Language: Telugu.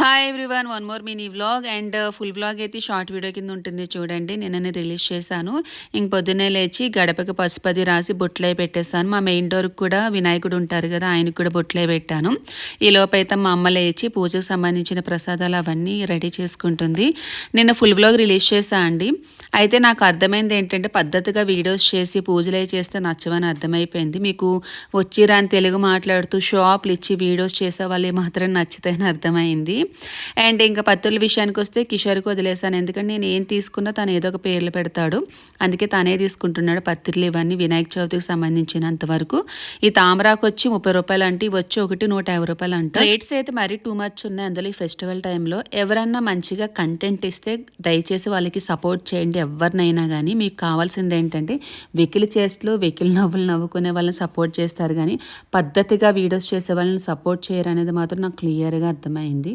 Hi everyone, one more mini vlog and full vlog అయితే షార్ట్ వీడియో కింద ఉంటుంది చూడండి. నిన్ననే రిలీజ్ చేశాను. ఇంక పొద్దున్నే లేచి గడపకి పసుపది రాసి బొట్లై పెట్టేస్తాను. మా మెయిన్ డోర్కి కూడా వినాయకుడు ఉంటారు కదా, ఆయనకు కూడా బొట్లై పెట్టాను. ఈ లోపైతే మా అమ్మ లేచి పూజకు సంబంధించిన ప్రసాదాలు అవన్నీ రెడీ చేసుకుంటుంది. నిన్న ఫుల్ వ్లాగ్ రిలీజ్ చేశా అండి. అయితే నాకు అర్థమైంది ఏంటంటే, పద్ధతిగా వీడియోస్ చేసి పూజలే చేస్తే నచ్చవని అర్థమైపోయింది. మీకు వచ్చిరాని తెలుగు మాట్లాడుతూ షాప్లు ఇచ్చి వీడియోస్ చేసే వాళ్ళు మాత్రం నచ్చుతాయని అర్థమైంది. అండ్ ఇంకా పత్తుల విషయానికి వస్తే కిషోర్కి వదిలేసాను. ఎందుకంటే నేను ఏం తీసుకున్నా తను ఏదో ఒక పేర్లు పెడతాడు, అందుకే తనే తీసుకుంటున్నాడు పత్తిర్లు ఇవన్నీ వినాయక చవితికి సంబంధించినంత వరకు. ఈ తామరాకు వచ్చి 30 రూపాయలు అంటే, వచ్చి ఒకటి 150 రూపాయలు అంట. రేట్స్ అయితే మరీ టూ మచ్ ఉన్నాయి. అందులో ఈ ఫెస్టివల్ టైంలో ఎవరన్నా మంచిగా కంటెంట్ ఇస్తే దయచేసి వాళ్ళకి సపోర్ట్ చేయండి. ఎవరినైనా కానీ మీకు కావాల్సింది ఏంటంటే, వెకిలి చేస్తూ వెకిలి నవ్వులు నవ్వుకునే వాళ్ళని సపోర్ట్ చేస్తారు, కానీ పద్ధతిగా వీడియోస్ చేసే వాళ్ళని సపోర్ట్ చేయరు అనేది మాత్రం నాకు క్లియర్గా అర్థమైంది.